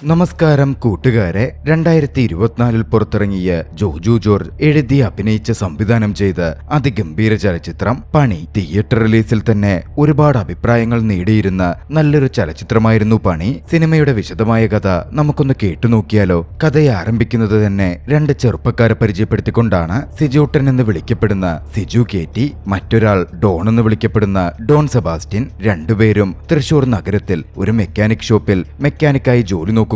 നമസ്കാരം കൂട്ടുകാരെ. 2024 പുറത്തിറങ്ങിയ ജോജു ജോർജ് എഴുതി അഭിനയിച്ച് സംവിധാനം ചെയ്ത അതിഗംഭീര ചലച്ചിത്രം പണി തിയേറ്റർ റിലീസിൽ തന്നെ ഒരുപാട് അഭിപ്രായങ്ങൾ നേടിയിരുന്ന നല്ലൊരു ചലച്ചിത്രമായിരുന്നു പണി. സിനിമയുടെ വിശദമായ കഥ നമുക്കൊന്ന് കേട്ടുനോക്കിയാലോ? കഥയെ ആരംഭിക്കുന്നത് തന്നെ രണ്ട് ചെറുപ്പക്കാരെ പരിചയപ്പെടുത്തിക്കൊണ്ടാണ്. സിജൂട്ടൻ എന്ന് വിളിക്കപ്പെടുന്ന സിജു കേറ്റി, മറ്റൊരാൾ ഡോൺ എന്ന് വിളിക്കപ്പെടുന്ന ഡോൺ സെബാസ്റ്റ്യൻ. രണ്ടുപേരും തൃശൂർ നഗരത്തിൽ ഒരു മെക്കാനിക് ഷോപ്പിൽ മെക്കാനിക്കായി ജോലി നോക്കുകയായിരുന്നു.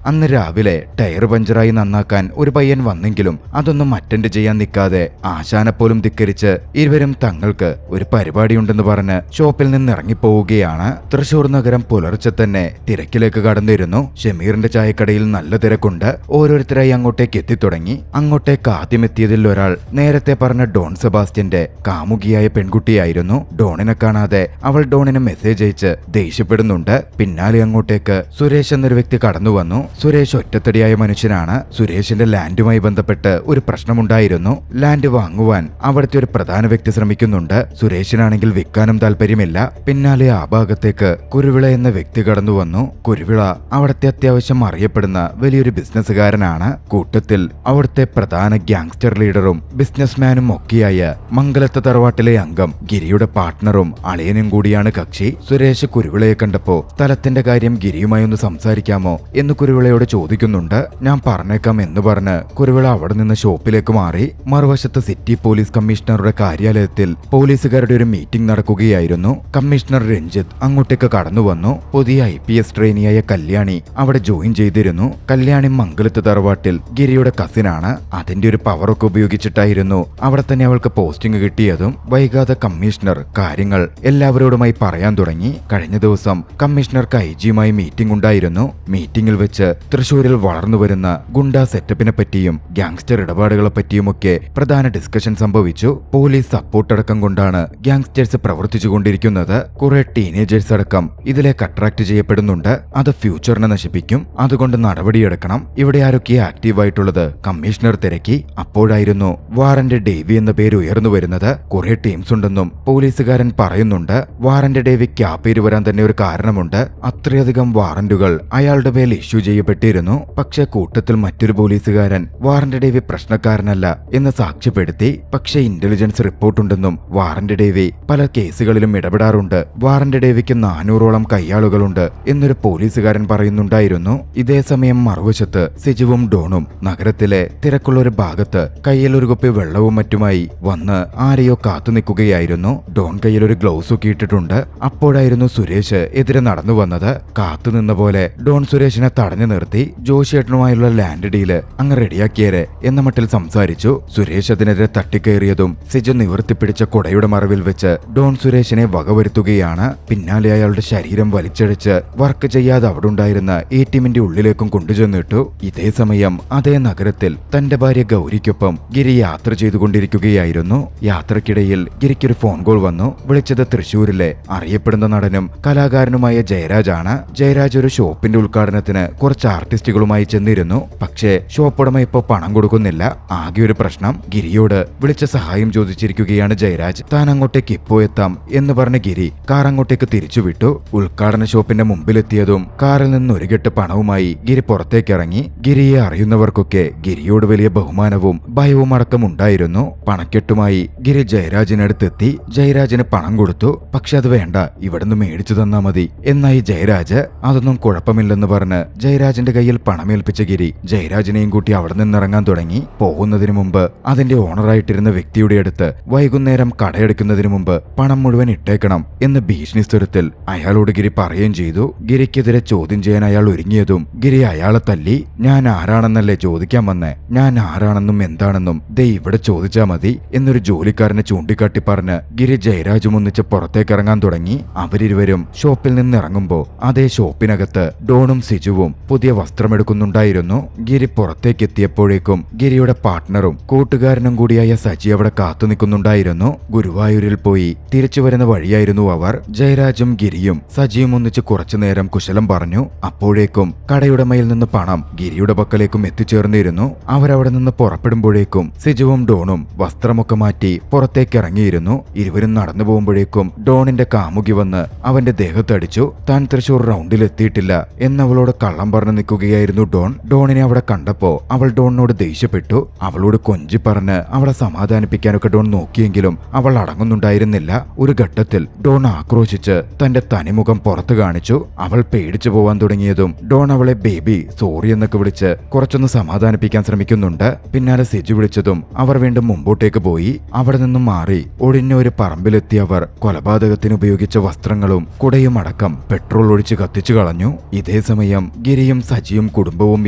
അന്ന് രാവിലെ ടയർ പഞ്ചറായി നന്നാക്കാൻ ഒരു പയ്യൻ വന്നെങ്കിലും അതൊന്നും അറ്റൻഡ് ചെയ്യാൻ നിൽക്കാതെ ആശാനെ പോലും ധിക്കരിച്ച് ഇരുവരും തങ്ങൾക്ക് ഒരു പരിപാടിയുണ്ടെന്ന് പറഞ്ഞ് ഷോപ്പിൽ നിന്ന് ഇറങ്ങിപ്പോവുകയാണ്. തൃശൂർ നഗരം പുലർച്ചെ തന്നെ തിരക്കിലേക്ക് കടന്നിരുന്നു. ഷമീറിന്റെ ചായക്കടയിൽ നല്ല തിരക്കുണ്ട്. ഓരോരുത്തരായി അങ്ങോട്ടേക്ക് എത്തിത്തുടങ്ങി. അങ്ങോട്ടേക്ക് ആദ്യം എത്തിയതിൽ ഒരാൾ നേരത്തെ പറഞ്ഞ ഡോൺ സെബാസ്റ്റ്യന്റെ കാമുകിയായ പെൺകുട്ടിയായിരുന്നു. ഡോണിനെ കാണാതെ അവൾ ഡോണിന് മെസ്സേജ് അയച്ച് ദേഷ്യപ്പെടുന്നുണ്ട്. പിന്നാലെ അങ്ങോട്ടേക്ക് സുരേഷ് എന്നൊരു വ്യക്തി കടന്നു വന്നു. സുരേഷ് ഒറ്റത്തടിയായ മനുഷ്യനാണ്. സുരേഷിന്റെ ലാൻഡുമായി ബന്ധപ്പെട്ട് ഒരു പ്രശ്നമുണ്ടായിരുന്നു. ലാൻഡ് വാങ്ങുവാൻ അവിടുത്തെ ഒരു പ്രധാന വ്യക്തി ശ്രമിക്കുന്നുണ്ട്. സുരേഷിനാണെങ്കിൽ വിൽക്കാനും താല്പര്യമില്ല. പിന്നാലെ ആ ഭാഗത്തേക്ക് കുരുവിള എന്ന വ്യക്തി കടന്നു വന്നു. കുരുവിള അവിടുത്തെ അത്യാവശ്യം അറിയപ്പെടുന്ന വലിയൊരു ബിസിനസ്സുകാരനാണ്. കൂട്ടത്തിൽ അവിടുത്തെ പ്രധാന ഗ്യാങ്സ്റ്റർ ലീഡറും ബിസിനസ്മാനും ഒക്കെയായ മംഗലത്തെ തറവാട്ടിലെ അംഗം ഗിരിയുടെ പാർട്ട്ണറും അളിയനും കൂടിയാണ് കക്ഷി. സുരേഷ് കുരുവിളയെ കണ്ടപ്പോ സ്ഥലത്തിന്റെ കാര്യം ഗിരിയുമായി ഒന്ന് സംസാരിക്കാമോ എന്ന് കുരുവിളയോട് ചോദിക്കുന്നുണ്ട്. ഞാൻ പറഞ്ഞേക്കാം എന്ന് പറഞ്ഞ് കുരുവിള അവിടെ നിന്ന് ഷോപ്പിലേക്ക് മാറി. മറുവശത്ത് സിറ്റി പോലീസ് കമ്മീഷണറുടെ കാര്യാലയത്തിൽ പോലീസുകാരുടെ ഒരു മീറ്റിംഗ് നടക്കുകയായിരുന്നു. കമ്മീഷണർ രഞ്ജിത്ത് അങ്ങോട്ടേക്ക് കടന്നു വന്നു. പുതിയ IPS ട്രെയിനിയായ കല്യാണി അവിടെ ജോയിൻ ചെയ്തിരുന്നു. കല്യാണി മംഗലത്ത് തറവാട്ടിൽ ഗിരിയുടെ കസിനാണ്. അതിന്റെ ഒരു പവറൊക്കെ ഉപയോഗിച്ചിട്ടായിരുന്നു അവിടെ തന്നെ അവൾക്ക് പോസ്റ്റിംഗ് കിട്ടിയതും. വൈകാതെ കമ്മീഷണർ കാര്യങ്ങൾ എല്ലാവരോടുമായി പറയാൻ തുടങ്ങി. കഴിഞ്ഞ ദിവസം കമ്മീഷണർക്ക് IG-യുമായി മീറ്റിംഗ് ഉണ്ടായിരുന്നു. മീറ്റിംഗിൽ വെച്ച് തൃശൂരിൽ വളർന്നു വരുന്ന ഗുണ്ടാ സെറ്റപ്പിനെ പറ്റിയും ഗ്യാങ്സ്റ്റർ ഇടപാടുകളെ പറ്റിയുമൊക്കെ പ്രധാന ഡിസ്കഷൻ സംഭവിച്ചു. പോലീസ് സപ്പോർട്ട് അടക്കം കൊണ്ടാണ് ഗ്യാങ്സ്റ്റേഴ്സ് പ്രവർത്തിച്ചുകൊണ്ടിരിക്കുന്നത്. കുറെ ടീനേജേഴ്സ് അടക്കം ഇതിലേക്ക് അട്രാക്ട് ചെയ്യപ്പെടുന്നുണ്ട്. അത് ഫ്യൂച്ചറിനെ നശിപ്പിക്കും. അതുകൊണ്ട് നടപടിയെടുക്കണം. ഇവിടെ ആരൊക്കെ ആക്റ്റീവായിട്ടുള്ളത് കമ്മീഷണർ തിരക്കി. അപ്പോഴായിരുന്നു വാറന്റ് ഡേവി എന്ന പേര് ഉയർന്നു വരുന്നത്. കുറെ ടീംസ് ഉണ്ടെന്നും പോലീസുകാരൻ പറയുന്നുണ്ട്. വാറന്റ് ഡേവിക്ക് ആ പേര് വരാൻ തന്നെ ഒരു കാരണമുണ്ട്. അത്രയധികം വാറന്റുകൾ അയാളുടെ പേരിൽ ഇഷ്യൂ ചെയ്യപ്പെട്ടിരുന്നു. പക്ഷേ കൂട്ടത്തിൽ മറ്റൊരു പോലീസുകാരൻ വാറന്റ് ഡേവി പ്രശ്നക്കാരനല്ല എന്ന് സാക്ഷ്യപ്പെടുത്തി. പക്ഷേ ഇന്റലിജൻസ് റിപ്പോർട്ടുണ്ടെന്നും വാറന്റ് ഡേവി പല കേസുകളിലും ഇടപെടാറുണ്ട്. വാറന്റ് ഡേവിക്ക് 400ഓളം കയ്യാളുകളുണ്ട് എന്നൊരു പോലീസുകാരൻ പറയുന്നുണ്ടായിരുന്നു. ഇതേ സമയം മറുവശത്ത് സിജുവും ഡോണും നഗരത്തിലെ തിരക്കുള്ള ഒരു ഭാഗത്ത് കയ്യിൽ ഒരു കുപ്പി വെള്ളവും മറ്റുമായി വന്ന് ആരെയോ കാത്തു നിൽക്കുകയായിരുന്നു. ഡോൺ കയ്യിൽ ഒരു ഗ്ലൗസ് ഒക്കെ ഇട്ടിട്ടുണ്ട്. അപ്പോഴായിരുന്നു സുരേഷ് എതിരെ നടന്നു വന്നത്. കാത്തുനിന്ന പോലെ ഡോൺ സുരേഷിനെ തടഞ്ഞു നിർത്തി. ജോഷിയേട്ടനുമായുള്ള ലാൻഡ് ഡീല് അങ്ങ് റെഡിയാക്കിയേരെ എന്ന മട്ടിൽ സംസാരിച്ചു. സുരേഷ് അതിനെതിരെ തട്ടിക്കയറിയതും സിജു നിവർത്തിപ്പിടിച്ച കുടയുടെ മറവിൽ വെച്ച് ഡോൺ സുരേഷിനെ വകവരുത്തുകയാണ്. പിന്നാലെ അയാളുടെ ശരീരം വലിച്ചഴിച്ച് വർക്ക് ചെയ്യാതെ അവിടെ ഉണ്ടായിരുന്ന ATMന്റെ ഉള്ളിലേക്കും കൊണ്ടുചെന്നിട്ടു. ഇതേ സമയം അതേ നഗരത്തിൽ തന്റെ ഭാര്യ ഗൗരിക്കൊപ്പം ഗിരി യാത്ര ചെയ്തുകൊണ്ടിരിക്കുകയായിരുന്നു. യാത്രക്കിടയിൽ ഗിരിക്കൊരു ഫോൺ കോൾ വന്നു. വിളിച്ചത് തൃശൂരിലെ അറിയപ്പെടുന്ന നടനും കലാകാരനുമായ ജയരാജാണ്. ജയരാജ് ഒരു ഷോപ്പിന്റെ ഉദ്ഘാടനത്തിന് കുറച്ച് ആർട്ടിസ്റ്റുകളുമായി ചെന്നിരുന്നു. പക്ഷേ ഷോപ്പ് ഉടമ ഇപ്പോ പണം കൊടുക്കുന്നില്ല. ആകെ ഒരു പ്രശ്നം. ഗിരിയോട് വിളിച്ച സഹായം ചോദിച്ചിരിക്കുകയാണ് ജയരാജ്. താൻ അങ്ങോട്ടേക്ക് ഇപ്പോ എത്താം എന്ന് പറഞ്ഞ ഗിരി കാർ അങ്ങോട്ടേക്ക് തിരിച്ചുവിട്ടു. ഉദ്ഘാടന ഷോപ്പിന്റെ മുമ്പിലെത്തിയതും കാറിൽ നിന്ന് ഒരു കെട്ട് പണവുമായി ഗിരി പുറത്തേക്കിറങ്ങി. ഗിരിയെ അറിയുന്നവർക്കൊക്കെ ഗിരിയോട് വലിയ ബഹുമാനവും ഭയവും അടക്കം ഉണ്ടായിരുന്നു. പണക്കെട്ടുമായി ഗിരി ജയരാജിനടുത്തെത്തി. ജയരാജിന് പണം കൊടുത്തു. പക്ഷെ അത് വേണ്ട, ഇവിടുന്ന് മേടിച്ചു തന്നാ മതി എന്നായി ജയരാജ്. അതൊന്നും കുഴപ്പമില്ലെന്ന് പറഞ്ഞ് ജയരാജിന്റെ കയ്യിൽ പണമേൽപ്പിച്ച ഗിരി ജയരാജിനെയും കൂട്ടി അവിടെ നിന്നിറങ്ങാൻ തുടങ്ങി. പോകുന്നതിന് മുമ്പ് അതിന്റെ ഓണറായിട്ടിരുന്ന വ്യക്തിയുടെ അടുത്ത് വൈകുന്നേരം കടയെടുക്കുന്നതിന് മുമ്പ് പണം മുഴുവൻ ഇട്ടേക്കണം എന്ന് ഭീഷണി സ്വരത്തിൽ അയാളോട് ഗിരി പറയുകയും ചെയ്തു. ഗിരിക്കെതിരെ ചോദ്യം ചെയ്യാൻ അയാൾ ഒരുങ്ങിയതും ഗിരി അയാളെ തല്ലി. ഞാൻ ആരാണെന്നല്ലേ ചോദിക്കാൻ വന്നേ? ഞാൻ ആരാണെന്നും എന്താണെന്നും ദേ ഇവിടെ ചോദിച്ചാ മതി എന്നൊരു ജോലിക്കാരനെ ചൂണ്ടിക്കാട്ടി പറഞ്ഞ് ഗിരി ജയരാജും ഒന്നിച്ച് പുറത്തേക്കിറങ്ങാൻ തുടങ്ങി. അവരിരുവരും ഷോപ്പിൽ നിന്ന് ഇറങ്ങുമ്പോ അതേ ഷോപ്പിനകത്ത് ഡോണും സിജുവും പുതിയ വസ്ത്രമെടുക്കുന്നുണ്ടായിരുന്നു. ഗിരി പുറത്തേക്ക് എത്തിയപ്പോഴേക്കും ഗിരിയുടെ പാർട്ട്ണറും കൂട്ടുകാരനും കൂടിയായ സജി അവിടെ കാത്തു നിൽക്കുന്നുണ്ടായിരുന്നു. ഗുരുവായൂരിൽ പോയി തിരിച്ചു വരുന്ന വഴിയായിരുന്നു അവർ. ജയരാജും ഗിരിയും സജിയും ഒന്നിച്ച് കുറച്ചുനേരം കുശലം പറഞ്ഞു. അപ്പോഴേക്കും കടയുടമയിൽ നിന്ന് പണം ഗിരിയുടെ പക്കലേക്കും എത്തിച്ചേർന്നിരുന്നു. അവരവിടെ നിന്ന് പുറപ്പെടുമ്പോഴേക്കും സിജുവും ഡോണും വസ്ത്രമൊക്കെ മാറ്റി പുറത്തേക്ക് ഇറങ്ങിയിരുന്നു. ഇരുവരും നടന്നു പോകുമ്പോഴേക്കും ഡോണിന്റെ കാമുകി വന്ന് അവന്റെ ദേഹത്തടിച്ചു. താൻ തൃശൂർ റൗണ്ടിൽ എത്തിയിട്ടില്ല എന്ന എന്നവളോട് കള്ളം പറഞ്ഞു നിൽക്കുകയായിരുന്നു ഡോണിനെ അവിടെ കണ്ടപ്പോ അവൾ ഡോണിനോട് ദേഷ്യപ്പെട്ടു. അവളോട് കൊഞ്ചി പറഞ്ഞ് അവളെ സമാധാനിപ്പിക്കാനൊക്കെ ഡോൺ നോക്കിയെങ്കിലും അവൾ അടങ്ങുന്നുണ്ടായിരുന്നില്ല. ഒരു ഘട്ടത്തിൽ ഡോൺ ആക്രോശിച്ച് തന്റെ തനിമുഖം പുറത്തു കാണിച്ചു. അവൾ പേടിച്ചു പോവാൻ തുടങ്ങിയതും ഡോൺ അവളെ ബേബി സോറി എന്നൊക്കെ വിളിച്ച് കുറച്ചൊന്ന് സമാധാനിപ്പിക്കാൻ ശ്രമിക്കുന്നുണ്ട്. പിന്നാലെ സിജു വിളിച്ചതും അവർ വീണ്ടും മുമ്പോട്ടേക്ക് പോയി. അവിടെ നിന്നും മാറി ഒഴിഞ്ഞ ഒരു പറമ്പിലെത്തിയ അവർ കൊലപാതകത്തിന് ഉപയോഗിച്ച വസ്ത്രങ്ങളും കുടയും അടക്കം പെട്രോൾ ഒഴിച്ച് കത്തിച്ചു കളഞ്ഞു. ഇതേ സമയം ഗിരിയും സജിയും കുടുംബവും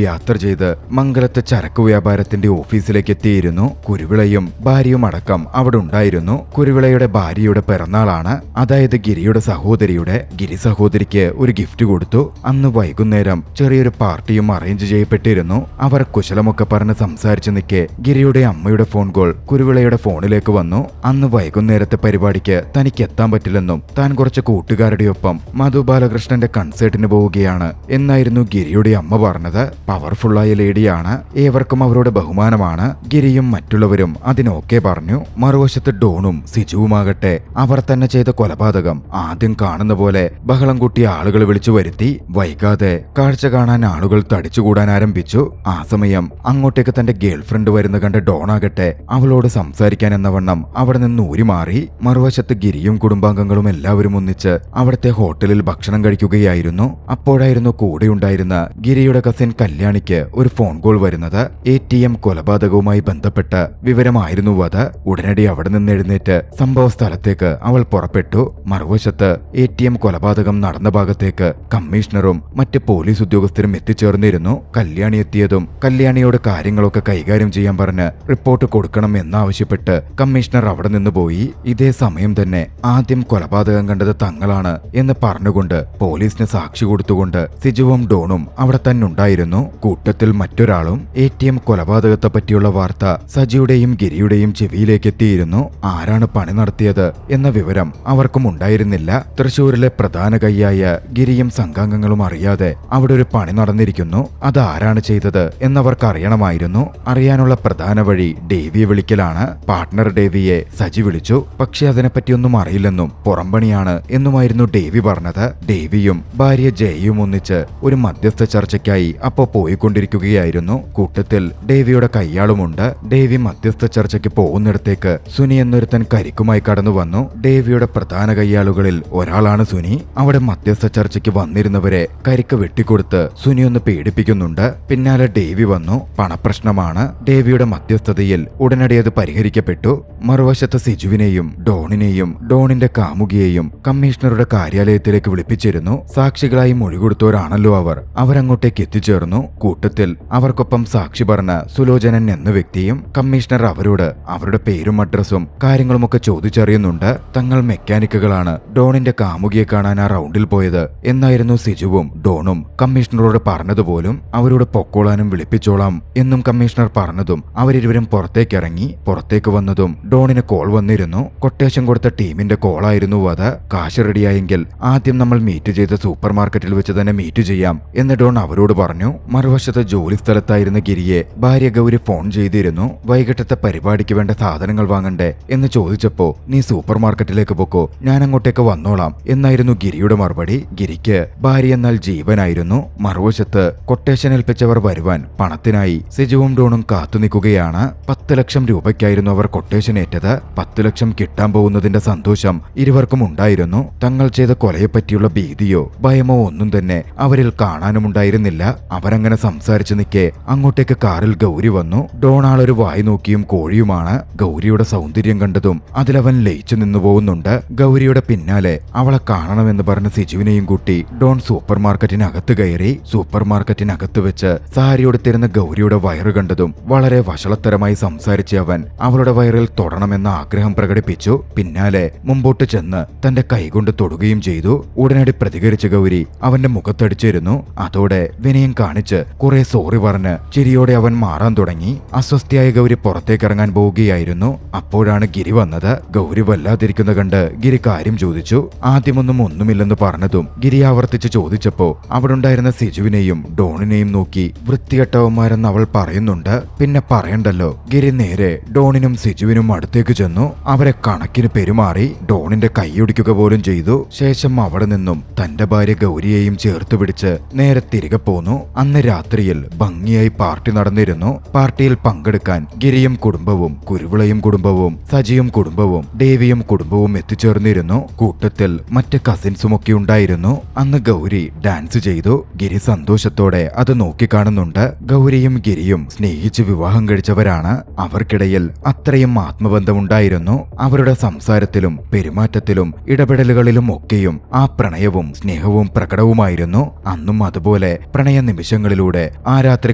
യാത്ര ചെയ്ത് മംഗലത്തെ ചരക്ക് വ്യാപാരത്തിന്റെ ഓഫീസിലേക്ക് എത്തിയിരുന്നു. കുരുവിളയും ഭാര്യയും അടക്കം അവിടെ ഉണ്ടായിരുന്നു. കുരുവിളയുടെ ഭാര്യയുടെ പിറന്നാളാണ്, അതായത് ഗിരിയുടെ സഹോദരിയുടെ. ഗിരി സഹോദരിക്ക് ഒരു ഗിഫ്റ്റ് കൊടുത്തു. അന്ന് വൈകുന്നേരം ചെറിയൊരു പാർട്ടിയും അറേഞ്ച് ചെയ്യപ്പെട്ടിരുന്നു. അവർ കുശലമൊക്കെ പറഞ്ഞ് സംസാരിച്ചു നിൽക്കെ ഗിരിയുടെ അമ്മയുടെ ഫോൺ കോൾ കുരുവിളയുടെ ഫോണിലേക്ക് വന്നു. അന്ന് വൈകുന്നേരത്തെ പരിപാടിക്ക് തനിക്ക് എത്താൻ പറ്റില്ലെന്നും താൻ കുറച്ച് കൂട്ടുകാരുടെ ഒപ്പം മധു ബാലകൃഷ്ണന്റെ കൺസേർട്ടിന് പോവുകയാണ് എന്നായിരുന്നു ഗിരിയുടെ അമ്മ പറഞ്ഞത്. പവർഫുള്ളായ ലേഡിയാണ്, ഏവർക്കും അവരുടെ ബഹുമാനമാണ്. ഗിരിയും മറ്റുള്ളവരും അതിനൊക്കെ പറഞ്ഞു. മറുവശത്ത് ഡോണും സിജുവുമാകട്ടെ അവർ തന്നെ ചെയ്ത കൊലപാതകം ആദ്യം കാണുന്ന പോലെ ബഹളം കൂട്ടിയ ആളുകൾ വിളിച്ചു വരുത്തി. വൈകാതെ കാഴ്ച കാണാൻ ആളുകൾ തടിച്ചുകൂടാൻ ആരംഭിച്ചു. ആ സമയം അങ്ങോട്ടേക്ക് തന്റെ ഗേൾഫ്രണ്ട് വരുന്ന കണ്ട ഡോണാകട്ടെ അവളോട് സംസാരിക്കാൻ എന്നവണ്ണം അവിടെ നിന്ന് ഊരിമാറി. മറുവശത്ത് ഗിരിയും കുടുംബാംഗങ്ങളും എല്ലാവരും ഒന്നിച്ച് അവിടുത്തെ ഹോട്ടലിൽ ഭക്ഷണം കഴിക്കുകയായിരുന്നു. അപ്പോഴായിരുന്നു കൂടെയുണ്ടായിരുന്ന ഗിരിയുടെ കസിൻ കല്യാണിക്ക് ഒരു ഫോൺ കോൾ വരുന്നത്. ATM കൊലപാതകവുമായി ബന്ധപ്പെട്ട വിവരമായിരുന്നു അത്. ഉടനടി അവിടെ നിന്ന് എഴുന്നേറ്റ് സംഭവ സ്ഥലത്തേക്ക് അവൾ പുറപ്പെട്ടു. മറുവശത്ത് ATM കൊലപാതകം നടന്ന ഭാഗത്തേക്ക് കമ്മീഷണറും മറ്റ് പോലീസ് ഉദ്യോഗസ്ഥരും എത്തിച്ചേർന്നിരുന്നു. കല്യാണി എത്തിയതും കല്യാണിയോട് കാര്യങ്ങളൊക്കെ കൈകാര്യം ചെയ്യാൻ പറഞ്ഞ് റിപ്പോർട്ട് കൊടുക്കണം എന്നാവശ്യപ്പെട്ട് കമ്മീഷണർ അവിടെ നിന്ന് പോയി. ഇതേ സമയം തന്നെ ആദ്യം കൊലപാതകം കണ്ടത് തങ്ങളാണ് എന്ന് പറഞ്ഞുകൊണ്ട് പോലീസിന് സാക്ഷി കൊടുത്തുകൊണ്ട് സിജുവും ഡോണും അവിടെ തന്നെ ഉണ്ടായിരുന്നു. കൂട്ടത്തിൽ മറ്റൊരാളും. ATM കൊലപാതകത്തെ പറ്റിയുള്ള വാർത്ത സജിയുടെയും ഗിരിയുടെയും ചെവിയിലേക്ക് എത്തിയിരുന്നു. ആരാണ് പണി നടത്തിയത് എന്ന വിവരം അവർക്കും ഉണ്ടായിരുന്നില്ല. തൃശൂരിലെ പ്രധാന കൈയായ ഗിരിയും സംഘാംഗങ്ങളും അറിയാതെ അവിടെ ഒരു പണി നടന്നിരിക്കുന്നു. അത് ആരാണ് ചെയ്തത് എന്നവർക്ക് അറിയണമായിരുന്നു. അറിയാനുള്ള പ്രധാന വഴി ഡേവിയെ വിളിക്കലാണ്. പാർട്ട്ണർ ഡേവിയെ സജി വിളിച്ചു. പക്ഷെ അതിനെപ്പറ്റിയൊന്നും അറിയില്ലെന്നും പുറംപണിയാണ് എന്നുമായിരുന്നു ഡേവി പറഞ്ഞത്. ഡേവിയും ഭാര്യ ജയയും ഒന്നിച്ച് ഒരു മധ്യസ്ഥ ചർച്ചയ്ക്കായി അപ്പോ പോയിക്കൊണ്ടിരിക്കുകയായിരുന്നു. കൂട്ടത്തിൽ ഡേവിയുടെ കയ്യാളുമുണ്ട്. ഡേവി മധ്യസ്ഥ ചർച്ചയ്ക്ക് പോകുന്നിടത്തേക്ക് സുനി എന്നൊരുത്തൻ കരിക്കുമായി കടന്നു വന്നു. ഡേവിയുടെ പ്രധാന കയ്യാളുകളിൽ ഒരാളാണ് സുനി. അവിടെ മധ്യസ്ഥ ചർച്ചയ്ക്ക് വന്നിരുന്നവരെ കരിക്ക് വെട്ടിക്കൊടുത്ത് സുനി ഒന്ന് പേടിപ്പിക്കുന്നുണ്ട്. പിന്നാലെ ഡേവി വന്നു. പണപ്രശ്നമാണ്. ഡേവിയുടെ മധ്യസ്ഥതയിൽ ഉടനടി അത് പരിഹരിക്കപ്പെട്ടു. മറുവശത്ത് സിജുവിനെയും ഡോണിനെയും ഡോണിന്റെ കാമുകിയെയും കമ്മീഷണറുടെ കാര്യാലയത്തിലേക്ക് വിളിപ്പിച്ചിരുന്നു. സാക്ഷികളായി മൊഴി കൊടുത്തവരാണല്ലോ അവർ. അവരങ്ങോട്ടേക്ക് എത്തിച്ചേർന്നു. കൂട്ടത്തിൽ അവർക്കൊപ്പം സാക്ഷി പറഞ്ഞ സുലോചനൻ എന്ന വ്യക്തിയും. കമ്മീഷണർ അവരോട് അവരുടെ പേരും അഡ്രസ്സും കാര്യങ്ങളുമൊക്കെ ചോദിച്ചറിയുന്നുണ്ട്. തങ്ങൾ മെക്കാനിക്കുകളാണ്, ഡോണിന്റെ കാമുകിയെ കാണാൻ ആ റൗണ്ടിൽ പോയത് എന്നായിരുന്നു സിജുവും ഡോണും കമ്മീഷണറോട് പറഞ്ഞതുപോലും. അവരോട് പൊക്കോളാനും വിളിപ്പിച്ചോളാം എന്നും കമ്മീഷണർ പറഞ്ഞതും അവരിരുവരും പുറത്തേക്കിറങ്ങി. പുറത്തേക്ക് വന്നതും ഡോണിന് കോൾ വന്നിരുന്നു. കൊട്ടേഷൻ കൊടുത്ത ടീമിന്റെ കോളായിരുന്നു അത്. കാശ് റെഡിയായെങ്കിൽ ആദ്യം നമ്മൾ മീറ്റ് ചെയ്ത സൂപ്പർ മാർക്കറ്റിൽ വെച്ച് തന്നെ മീറ്റ് ചെയ്യാം എന്ന് ഡോൺ അവരോട് പറഞ്ഞു. മറുവശത്ത് ജോലി സ്ഥലത്തായിരുന്ന ഗിരിയെ ഭാര്യ ഗൗരി ഫോൺ ചെയ്തിരുന്നു. വൈകിട്ടത്തെ പരിപാടിക്ക് വേണ്ട സാധനങ്ങൾ വാങ്ങണ്ടേ എന്ന് ചോദിച്ചപ്പോ നീ സൂപ്പർ മാർക്കറ്റിലേക്ക് പൊക്കോ, ഞാൻ അങ്ങോട്ടേക്ക് വന്നോളാം എന്നായിരുന്നു ഗിരിയുടെ മറുപടി. ഗിരിക്ക് ഭാര്യ എന്നാൽ ജീവനായിരുന്നു. മറുവശത്ത് കൊട്ടേഷൻ ഏൽപ്പിച്ചവർ വരുവാൻ പണത്തിനായി സിജുവും ഡോണും കാത്തുനിൽക്കുകയാണ്. 10 ലക്ഷം രൂപയ്ക്കായിരുന്നു അവർ കൊട്ടേഷൻ ഏറ്റത്. 10 ലക്ഷം കിട്ടാൻ പോകുന്നതിന്റെ സന്തോഷം ഇരുവർക്കും ഉണ്ടായിരുന്നു. തങ്ങൾ ചെയ്ത കൊലയെപ്പറ്റിയുള്ള ഭീതിയോ ഭയമോ ഒന്നും തന്നെ അവരിൽ കാണാനുമുണ്ടായിരുന്നില്ല. അവരങ്ങനെ സംസാരിച്ചു നിൽക്കെ അങ്ങോട്ടേക്ക് കാറിൽ ഗൗരി വന്നു. ഡോണാളൊരു വായി നോക്കിയും കോഴിയുമാണ്. ഗൗരിയുടെ സൗന്ദര്യം കണ്ടതും അതിലവൻ ലയിച്ചു നിന്നു പോകുന്നുണ്ട്. ഗൗരിയുടെ പിന്നാലെ അവളെ കാണണമെന്ന് പറഞ്ഞ സിജുവിനെയും കൂട്ടി ഡോൺ സൂപ്പർ മാർക്കറ്റിനകത്ത് കയറി. സൂപ്പർ മാർക്കറ്റിനകത്ത് വെച്ച് സാരിയോടുത്തിരുന്ന ഗൗരിയുടെ വയറ് കണ്ടതും വളരെ വഷളത്തരമായി സംസാരിച്ച അവൻ അവളുടെ വയറിൽ തൊടണമെന്ന ആഗ്രഹം പ്രകടിപ്പിച്ചു. പിന്നാലെ മുമ്പോട്ട് ചെന്ന് തന്റെ കൈകൊണ്ട് തൊടുകയും ചെയ്തു. ഉടനടി പ്രതികരിച്ച ഗൗരി അവന്റെ മുഖത്തടിച്ചിരുന്നു. അതോടെ വിനയം കാണിച്ച് കുറെ സോറി പറഞ്ഞ് ചിരിയോടെ അവൻ മാറാൻ തുടങ്ങി. അസ്വസ്ഥയായ ഗൗരി പുറത്തേക്കിറങ്ങാൻ പോവുകയായിരുന്നു. അപ്പോഴാണ് ഗിരി വന്നത്. ഗൗരി വല്ലാതിരിക്കുന്ന കണ്ട് ഗിരി കാര്യം ചോദിച്ചു. ആദ്യമൊന്നും ഒന്നുമില്ലെന്ന് പറഞ്ഞതും ഗിരി ആവർത്തിച്ച് ചോദിച്ചപ്പോ അവിടുണ്ടായിരുന്ന സിജുവിനെയും ഡോണിനെയും നോക്കി വൃത്തികെട്ടവന്മാരെന്ന് അവൾ പറയുന്നുണ്ട്. പിന്നെ പറയണ്ടല്ലോ. ഗിരി നേരെ ഡോണിനും സിജുവിനും അടുത്തേക്ക് ചെന്നു. അവരെ കണക്കിന് പെരുമാറി. ഡോണിന്റെ കൈയൊടിക്കുക പോലും ചെയ്തു. ശേഷം അവിടെ നിന്നും തന്റെ ഭാര്യ ഗൗരിയെയും ചേർത്ത് പിടിച്ച് നേരെ തിരികെ പോന്നു. അന്ന് രാത്രിയിൽ ഭംഗിയായി പാർട്ടി നടന്നിരുന്നു. പാർട്ടിയിൽ പങ്കെടുക്കാൻ ഗിരിയും കുടുംബവും, കുരുവിളയും കുടുംബവും, സജിയും കുടുംബവും, ദേവിയും കുടുംബവും എത്തിച്ചേർന്നിരുന്നു. കൂട്ടത്തിൽ മറ്റ് കസിൻസുമൊക്കെ ഉണ്ടായിരുന്നു. അന്ന് ഗൗരി ഡാൻസ് ചെയ്തു. ഗിരി സന്തോഷത്തോടെ അത് നോക്കിക്കാണുന്നുണ്ട്. ഗൗരിയും ഗിരിയും സ്നേഹിച്ച് വിവാഹം കഴിച്ചവരാണ്. അവർക്കിടയിൽ അത്രയും ആത്മബന്ധമുണ്ടായിരുന്നു. അവരുടെ സംസാരത്തിലും പെരുമാറ്റത്തിലും ഇടപെടലുകളിലും ഒക്കെയും ആ പ്രണയവും സ്നേഹവും പ്രകടവുമായിരുന്നു. അന്നും അതുപോലെ പ്രണയ നിമിഷങ്ങളിലൂടെ ആ രാത്രി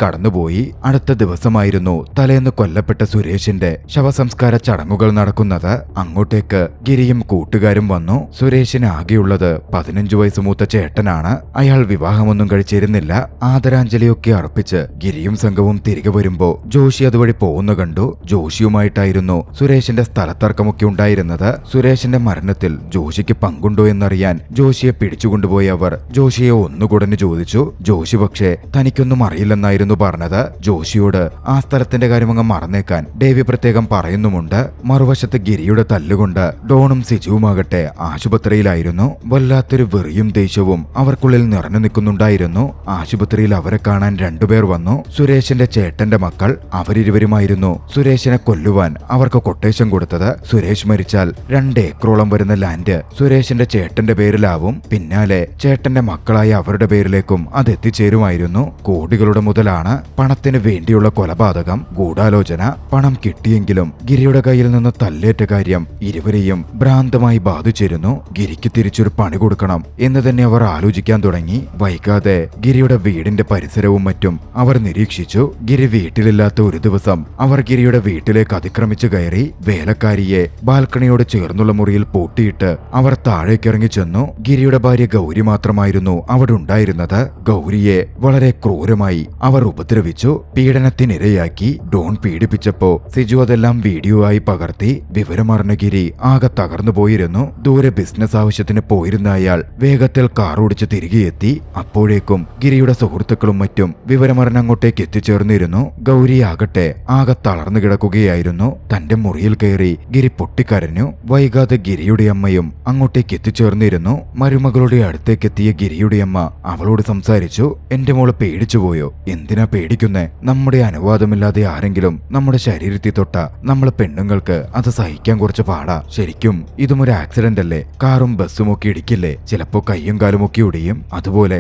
കടന്നുപോയി. അടുത്ത ദിവസമായിരുന്നു തലേന്ന് കൊല്ലപ്പെട്ട സുരേഷിന്റെ ശവസംസ്കാര ചടങ്ങുകൾ നടക്കുന്നത്. അങ്ങോട്ടേക്ക് ഗിരിയും കൂട്ടുകാരും വന്നു. സുരേഷിന് ആകെയുള്ളത് 15 വയസ്സ് മൂത്ത ചേട്ടനാണ്. അയാൾ വിവാഹമൊന്നും കഴിച്ചിരുന്നില്ല. ആദരാഞ്ജലിയൊക്കെ അർപ്പിച്ച് ഗിരിയും സംഘവും തിരികെ വരുമ്പോ ജോഷി അതുവഴി പോകുന്ന കണ്ടു. ജോഷിയുമായിട്ടായിരുന്നു സുരേഷിന്റെ സ്ഥലത്തർക്കമൊക്കെ ഉണ്ടായിരുന്നത്. സുരേഷിന്റെ മരണത്തിൽ ജോഷിക്ക് പങ്കുണ്ടോ എന്നറിയാൻ ജോഷിയെ പിടിച്ചുകൊണ്ടുപോയി അവർ ജോഷിയെ ഒന്നുകൂടന് ചോദിച്ചു. ജോഷി പക്ഷേ തനിക്കൊന്നും അറിയില്ലെന്നായിരുന്നു പറഞ്ഞത്. ജോഷിയോട് ആ സ്ഥലത്തിന്റെ കാര്യമങ്ങ് മറന്നേക്കാൻ ദേവി പ്രത്യേകം പറയുന്നുമുണ്ട്. മറുവശത്ത് ഗിരിയുടെ തല്ലുകൊണ്ട് ഡോണും സിജുവുമാകട്ടെ ആശുപത്രിയിലായിരുന്നു. വല്ലാത്തൊരു വെറിയും ദേഷ്യവും അവർക്കുള്ളിൽ നിറഞ്ഞു നിൽക്കുന്നുണ്ടായിരുന്നു. ആശുപത്രിയിൽ അവരെ കാണാൻ രണ്ടുപേർ വന്നു. സുരേഷിന്റെ ചേട്ടന്റെ മക്കൾ. അവരിരുവരുമായിരുന്നു സുരേഷിനെ കൊല്ലുവാൻ അവർക്ക് കൊട്ടേഷൻ കൊടുത്തത്. സുരേഷ് മരിച്ചാൽ 2 ഏക്കറോളം വരുന്ന ലാൻഡ് സുരേഷിന്റെ ചേട്ടന്റെ പേരിലാവും. പിന്നാലെ ചേട്ടന്റെ മക്കളായ അവരുടെ പേരിലേക്കും അത് എത്തിച്ചേരുമായിരുന്നു. കോടികളുടെ മുതലാണ്. പണത്തിന് വേണ്ടിയുള്ള കൊലപാതകം, ഗൂഢാലോചന. പണം കിട്ടിയെങ്കിലും ഗിരിയുടെ കയ്യിൽ നിന്ന് തല്ലേറ്റ കാര്യം ഇരുവരെയും ഭ്രാന്തമായി ബാധിച്ചിരുന്നു. ഗിരിക്ക് തിരിച്ചൊരു പണി കൊടുക്കണം എന്ന് തന്നെ അവർ ആലോചിക്കാൻ തുടങ്ങി. വൈകാതെ ഗിരിയുടെ വീടിന്റെ പരിസരവും മറ്റും അവർ നിരീക്ഷിച്ചു. ഗിരി വീട്ടിലില്ലാത്ത ഒരു ദിവസം അവർ ഗിരിയുടെ വീട്ടിലേക്ക് അതിക്രമിച്ചു കയറി. വേലക്കാരിയെ ബാൽക്കണിയോട് ചേർന്നുള്ള മുറിയിൽ പൂട്ടിയിട്ട് അവർ താഴേക്കിറങ്ങി ചെന്നു. ഗിരിയുടെ ഭാര്യ ഗൗരി മാത്രമായിരുന്നു അവിടെ ഉണ്ടായിരുന്നത്. ഗൗരിയെ വളരെ ക്രൂരമായി അവർ ഉപദ്രവിച്ചു, പീഡനത്തിനിരയാക്കി. ഡോൺ പീഡിപ്പിച്ചപ്പോ സിജു അതെല്ലാം വീഡിയോ ആയി പകർത്തി. വിവരമറിഞ്ഞ ഗിരി ആകെ തകർന്നു പോയിരുന്നു. ദൂരെ ബിസിനസ് ആവശ്യത്തിന് പോയിരുന്ന അയാൾ വേഗത്തിൽ കാർ ഓടിച്ച് തിരികെ എത്തി. അപ്പോഴേക്കും ഗിരിയുടെ സുഹൃത്തുക്കളും മറ്റും വിവരമറിഞ്ഞ് അങ്ങോട്ടേക്ക് എത്തിച്ചേർന്നിരുന്നു. ഗൗരി ആകട്ടെ ആകെ തളർന്നു കിടക്കുകയായിരുന്നു. തന്റെ മുറിയിൽ കയറി ഗിരി പൊട്ടിക്കരഞ്ഞു. വൈകാതെ ഗിരിയുടെ അമ്മയും അങ്ങോട്ടേക്ക് എത്തിച്ചേർന്നിരുന്നു. മരുമകളുടെ അടുത്തേക്കെത്തിയ ഗിരിയുടെ അമ്മ അവളോട് സംസാരിച്ചു. എന്റെ മോള് പേടിച്ചുപോയോ? എന്തിനാ പേടിക്കുന്നേ? നമ്മുടെ അനുവാദമില്ലാതെ ആരെങ്കിലും നമ്മുടെ ശരീരത്തിൽ തൊട്ട നമ്മളെ പെണ്ണുങ്ങൾക്ക് അത് സഹിക്കാൻ കുറച്ച് പാടാ. ശരിക്കും ഇതും ഒരു ആക്സിഡന്റ് അല്ലേ? കാറും ബസ്സും ഒക്കെ ഇടിക്കില്ലേ? ചിലപ്പോ കയ്യും കാലും ഒക്കെ ഒടിയും. അതുപോലെ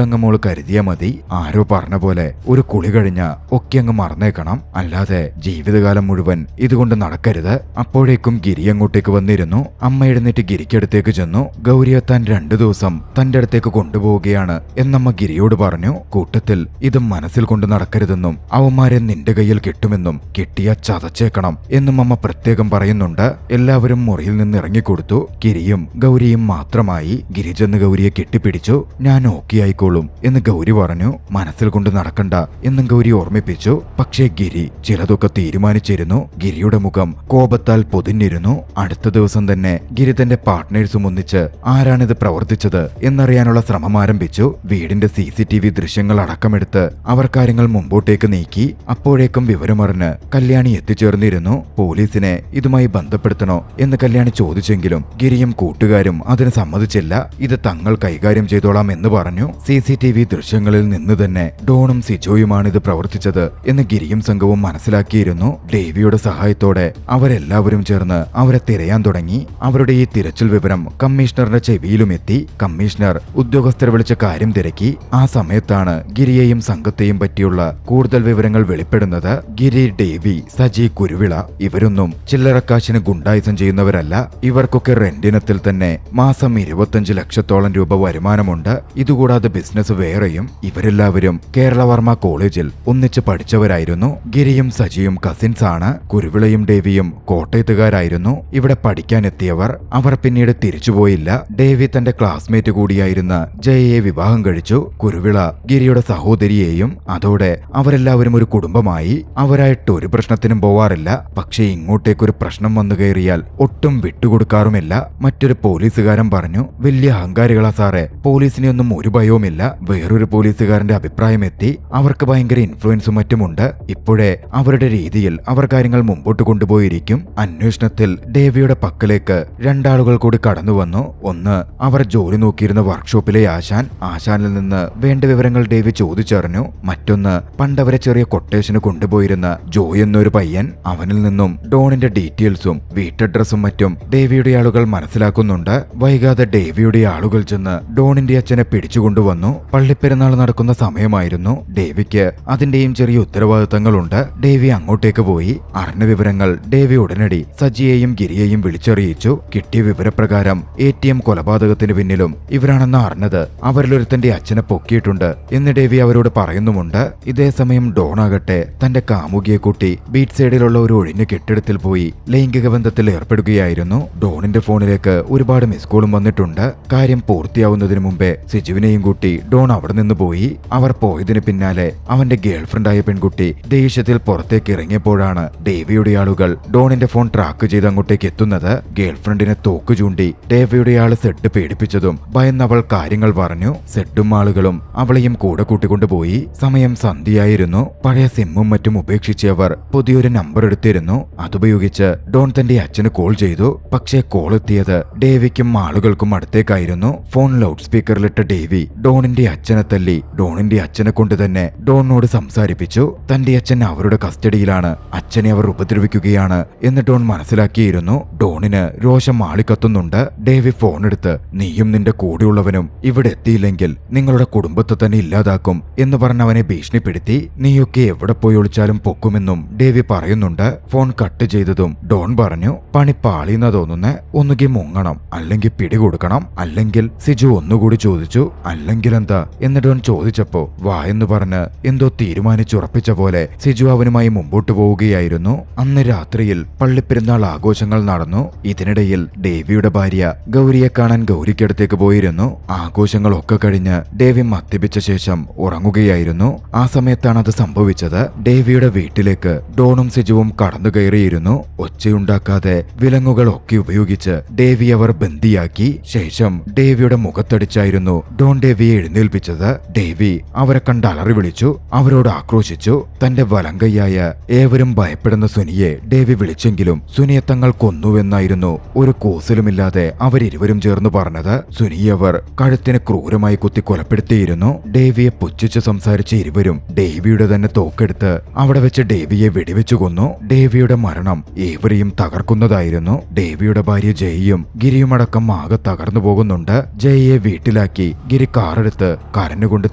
അങ്ങ് മോള് കരുതിയാ മതി. ആരോ പറഞ്ഞ പോലെ ഒരു കുളി കഴിഞ്ഞ ഒക്കെ അങ്ങ് മറന്നേക്കണം. അല്ലാതെ ജീവിതകാലം മുഴുവൻ ഇതുകൊണ്ട് നടക്കരുത്. അപ്പോഴേക്കും ഗിരി അങ്ങോട്ടേക്ക് വന്നിരുന്നു. അമ്മ എഴുന്നേറ്റ് ഗിരിക്കടുത്തേക്ക് ചെന്നു. ഗൗരി എത്താൻ 2 ദിവസം തന്റെ അടുത്തേക്ക് കൊണ്ടുപോവുകയാണ് എന്നമ്മ ഗിരിയോട് പറഞ്ഞു. കൂട്ടത്തിൽ ഇത് മനസ്സിൽ കൊണ്ട് നടക്കരുതെന്നും അവന്മാരെ നിന്റെ കയ്യിൽ കിട്ടുമെന്നും കിട്ടിയ ചതച്ചേക്കണം എന്നും അമ്മ പ്രത്യേകം പറയുന്നുണ്ട്. എല്ലാവരും മുറിയിൽ നിന്ന് ഇറങ്ങിക്കൊടുത്തു. ഗിരിയും ഗൗരിയും മാത്രമായി. ഗിരി ചെന്ന് ഗൗരിയെ കെട്ടിപ്പിടിച്ചു. ഞാൻ ഓക്കെ ആയിക്കോളും എന്ന് ഗൗരി പറഞ്ഞു. മനസ്സിൽ കൊണ്ട് നടക്കണ്ട എന്നും ഗൗരി ഓർമ്മിപ്പിച്ചു. പക്ഷേ ഗിരി ചിലതൊക്കെ തീരുമാനിച്ചിരുന്നു. ഗിരിയുടെ മുഖം കോപത്താൽ പൊതിഞ്ഞിരുന്നു. അടുത്ത ദിവസം തന്നെ ഗിരി തന്റെ പാർട്ട്നേഴ്സും ഒന്നിച്ച് ആരാണിത് പ്രവർത്തിച്ചത് എന്നറിയാനുള്ള ശ്രമം ആരംഭിച്ചു. വീടിന്റെ CCTV ദൃശ്യങ്ങൾ അടക്കമെടുത്ത് അവർ കാര്യങ്ങൾ മുമ്പോട്ടേക്ക് നീക്കി. അപ്പോഴേക്കും വിവരമറിഞ്ഞ് കല്യാണി എത്തിച്ചേർന്നിരുന്നു. പോലീസിനെ ഇതുമായി ബന്ധപ്പെടുത്തണോ എന്ന് കല്യാണി ചോദിച്ചെങ്കിലും ഗിരിയും കൂട്ടുകാരും അതിന് സമ്മതിച്ചില്ല. ഇത് തങ്ങൾ കൈകാര്യം ചെയ്തോളാം എന്ന് പറഞ്ഞു. CCTV ദൃശ്യങ്ങളിൽ നിന്ന് തന്നെ ഡോണും സിജോയുമാണിത് പ്രവർത്തിച്ചത് എന്ന് ഗിരിയും സംഘവും മനസ്സിലാക്കിയിരുന്നു. ദേവിയുടെ സഹായത്തോടെ അവരെല്ലാവരും ചേർന്ന് അവരെ തിരയാൻ തുടങ്ങി. അവരുടെ ഈ തിരച്ചിൽ വിവരം കമ്മീഷണറുടെ ചെവിയിലും എത്തി. കമ്മീഷണർ ഉദ്യോഗസ്ഥരെ വിളിച്ച കാര്യം തിരക്കി. ആ സമയത്താണ് ഗിരിയെയും സംഘത്തെയും പറ്റിയുള്ള കൂടുതൽ വിവരങ്ങൾ വെളിപ്പെടുന്നത്. ഗിരി, ദേവി, സജി, കുരുവിള ഇവരൊന്നും ചില്ലറക്കാശിന് ഗുണ്ടായുസം ചെയ്യുന്നവരല്ല. ഇവർക്കൊക്കെ റെന്റിനത്തിൽ തന്നെ മാസം 25 ലക്ഷത്തോളം രൂപ വരുമാനമുണ്ട്. ഇതുകൂടാതെ ബിസിനസ് വേറെയും. ഇവരെല്ലാവരും കേരളവർമ്മ കോളേജിൽ ഒന്നിച്ച് പഠിച്ചവരായിരുന്നു. ഗിരിയും സജിയും കസിൻസ് ആണ്. കുരുവിളയും ദേവിയും കോട്ടയത്തുകാരായിരുന്നു. ഇവിടെ പഠിക്കാനെത്തിയവർ. അവർ പിന്നീട് തിരിച്ചുപോയില്ല. ദേവി തന്റെ ക്ലാസ്മേറ്റ് കൂടിയായിരുന്ന ജയയെ വിവാഹം കഴിച്ചു. കുരുവിള ഗിരിയുടെ സഹോദരിയെയും. അതോടെ അവരെല്ലാവരും ഒരു കുടുംബമായി. അവരായിട്ട് ഒരു പ്രശ്നത്തിനും പോവാറില്ല. പക്ഷേ ഇങ്ങോട്ടേക്കൊരു പ്രശ്നം വന്നു കയറിയാൽ ഒട്ടും വിട്ടുകൊടുക്കാറുമില്ല. മറ്റൊരു പോലീസുകാരൻ പറഞ്ഞു, വലിയ അഹങ്കാരികളാ സാറേ, പോലീസിനെ ഒന്നും ഒരു ഭയവുമില്ല. വേറൊരു പോലീസുകാരന്റെ അഭിപ്രായം എത്തി. അവർക്ക് ഭയങ്കര ഇൻഫ്ലുവൻസും മറ്റുമുണ്ട്. ഇപ്പോഴേ അവരുടെ രീതിയിൽ അവർ കാര്യങ്ങൾ മുമ്പോട്ട് കൊണ്ടുപോയിരിക്കും. അന്വേഷണത്തിൽ ദേവിയുടെ പക്കലേക്ക് 2 ആളുകൾ കൂടി കടന്നു വന്നു. ഒന്ന് അവർ ജോലി നോക്കിയിരുന്ന വർക്ക്ഷോപ്പിലെ ആശ. ആശാനിൽ നിന്ന് വേണ്ട വിവരങ്ങൾ ഡേവി ചോദിച്ചറിഞ്ഞു. മറ്റൊന്ന്, പണ്ടവരെ ചെറിയ കൊട്ടേഷന് കൊണ്ടുപോയിരുന്ന ജോയ് എന്നൊരു പയ്യൻ. അവനിൽ നിന്നും ഡോണിന്റെ ഡീറ്റെയിൽസും വീട്ടഡ്രസ്സും മറ്റും ഡേവിയുടെ ആളുകൾ മനസ്സിലാക്കുന്നുണ്ട്. വൈകാതെ ഡേവിയുടെ ആളുകൾ ചെന്ന് ഡോണിന്റെ അച്ഛനെ പിടിച്ചുകൊണ്ടുവന്നു. പള്ളിപ്പെരുന്നാൾ നടക്കുന്ന സമയമായിരുന്നു. ഡേവിക്ക് അതിന്റെയും ചെറിയ ഉത്തരവാദിത്തങ്ങളുണ്ട്. ഡേവി അങ്ങോട്ടേക്ക് പോയി. അറിഞ്ഞ വിവരങ്ങൾ ഡേവി ഉടനടി സജിയെയും ഗിരിയെയും വിളിച്ചറിയിച്ചു. കിട്ടിയ വിവരപ്രകാരം ATM കൊലപാതകത്തിന് പിന്നിലും ഇവരാണെന്ന് അറിഞ്ഞത് അവരിലൊരുത്തന്റെ അച്ഛനെ പൊക്കിയിട്ടുണ്ട് എന്ന് ഡേവി അവരോട് പറയുന്നുമുണ്ട്. ഇതേസമയം ഡോണാകട്ടെ തന്റെ കാമുകിയെ കൂട്ടി ബീച്ച് സൈഡിലുള്ള ഒരു ഒഴിഞ്ഞ കെട്ടിടത്തിൽ പോയി ലൈംഗിക ബന്ധത്തിൽ ഏർപ്പെടുകയായിരുന്നു. ഡോണിന്റെ ഫോണിലേക്ക് ഒരുപാട് മിസ് കോളും വന്നിട്ടുണ്ട്. കാര്യം പൂർത്തിയാവുന്നതിന് മുമ്പേ സിജുവിനെയും കൂട്ടി ഡോൺ അവിടെ നിന്ന് പോയി. അവർ പോയതിന് പിന്നാലെ അവന്റെ ഗേൾഫ്രണ്ടായ പെൺകുട്ടി ദേഷ്യത്തിൽ പുറത്തേക്ക് ഇറങ്ങിയപ്പോഴാണ് ഡേവിയുടെ ആളുകൾ ഡോണിന്റെ ഫോൺ ട്രാക്ക് ചെയ്ത് അങ്ങോട്ടേക്ക് എത്തുന്നത്. ഗേൾഫ്രണ്ടിനെ തോക്ക് ചൂണ്ടി ഡേവിയുടെ ആള് സെഡ് പേടിപ്പിച്ചതും ഭയന്നവൾ കാര്യങ്ങൾ പറഞ്ഞു. സെഡും ആളുകളും അവളെയും കൂടെ കൂട്ടിക്കൊണ്ടുപോയി. സമയം സന്ധ്യയായിരുന്നു. പഴയ സിമ്മും മറ്റും ഉപേക്ഷിച്ച് അവർ പുതിയൊരു നമ്പർ എടുത്തിരുന്നു. അതുപയോഗിച്ച് ഡോൺ തന്റെ അച്ഛന് കോൾ ചെയ്തു. പക്ഷേ കോൾ എത്തിയത് ഡേവിക്കും ആളുകൾക്കും അടുത്തേക്കായിരുന്നു. ഫോൺ ലൗഡ് സ്പീക്കറിലിട്ട ഡേവി ഡോണിന്റെ അച്ഛനെ തല്ലി ഡോണിന്റെ അച്ഛനെ കൊണ്ട് തന്നെ ഡോണിനോട് സംസാരിപ്പിച്ചു. തന്റെ അച്ഛൻ അവരുടെ കസ്റ്റഡിയിലാണ്, അച്ഛനെ അവർ ഉപദ്രവിക്കുകയാണ് എന്ന് ഡോൺ മനസ്സിലാക്കിയിരുന്നു. ഡോണിന് രോഷം ആളിക്കത്തുന്നുണ്ട്. ഡേവി ഫോൺ എടുത്ത് നീയും നിന്റെ കൂടെയുള്ളവനും ഇവിടെ എത്തിയില്ലെങ്കിൽ നിങ്ങളുടെ കുടുംബത്തെ തന്നെ ഇല്ലാതാക്കും എന്ന് പറഞ്ഞ് അവനെ ഭീഷണിപ്പെടുത്തി. നീയൊക്കെ എവിടെ പോയി ഒളിച്ചാലും പൊക്കുമെന്നും ഡേവി പറയുന്നുണ്ട്. ഫോൺ കട്ട് ചെയ്തതും ഡോൺ പറഞ്ഞു, പണി പാളിയെന്നാ തോന്നുന്നേ, ഒന്നുകിൽ മുങ്ങണം, അല്ലെങ്കിൽ പിടികൊടുക്കണം, അല്ലെങ്കിൽ സിജു ഒന്നുകൂടി ചോദിച്ചു, അല്ലെങ്കിൽ എന്താ എന്ന് ഡോൺ ചോദിച്ചപ്പോ വായെന്ന് പറഞ്ഞ് എന്തോ തീരുമാനിച്ചുറപ്പിച്ച പോലെ സിജു അവനുമായി മുമ്പോട്ട് പോവുകയായിരുന്നു. അന്ന് രാത്രിയിൽ പള്ളിപ്പെരുന്നാൾ ആഘോഷങ്ങൾ നടന്നു. ഇതിനിടയിൽ ഡേവിയുടെ ഭാര്യ ഗൗരിയെ കാണാൻ ഗൗരിക്കടുത്തേക്ക് പോയിരുന്നു. ആഘോഷങ്ങളൊക്കെ കഴിഞ്ഞ് ഡേവി മദ്യപിച്ച ശേഷം ഉറങ്ങുകയായിരുന്നു. ആ സമയത്താണ് അത് സംഭവിച്ചത്. ഡേവിയുടെ വീട്ടിലേക്ക് ഡോണും സിജുവും കടന്നു കയറിയിരുന്നു. ഒച്ചയുണ്ടാക്കാതെ വിലങ്ങുകളൊക്കെ ഉപയോഗിച്ച് ഡേവി അവർ ബന്ദിയാക്കി. ശേഷം ഡേവിയുടെ മുഖത്തടിച്ചായിരുന്നു ഡോൺ ഡേവിയെ എഴുന്നേൽപ്പിച്ചത്. ഡേവി അവരെ കണ്ട് അലറി വിളിച്ചു. അവരോട് ആക്രോശിച്ചു. തന്റെ വലങ്കയ്യായ ഏവരും ഭയപ്പെടുന്ന സുനിയെ ഡേവി വിളിച്ചെങ്കിലും സുനിയെ തങ്ങൾ കൊന്നുവെന്നായിരുന്നു ഒരു കൂസലുമില്ലാതെ അവരിരുവരും ചേർന്ന് പറഞ്ഞത്. സുനിയെ അവർ കഴുത്തിന് ക്രൂരമായി കുത്തി കൊലപ്പെടുത്തിയിരുന്നു. ഡേവിയെ പുച്ഛിച്ച് സംസാരിച്ച ഇരുവരും ഡേവിയുടെ തന്നെ തോക്കെടുത്ത് അവിടെ വെച്ച് ഡേവിയെ വെടിവെച്ചു കൊന്നു. ഡേവിയുടെ മരണം ഏവരെയും തകർക്കുന്നതായിരുന്നു. ഡേവിയുടെ ഭാര്യ ജയയും ഗിരിയുമടക്കം ആകെ തകർന്നു പോകുന്നുണ്ട്. ജയയെ വീട്ടിലാക്കി ഗിരി കാറെടുത്ത് കരഞ്ഞുകൊണ്ട്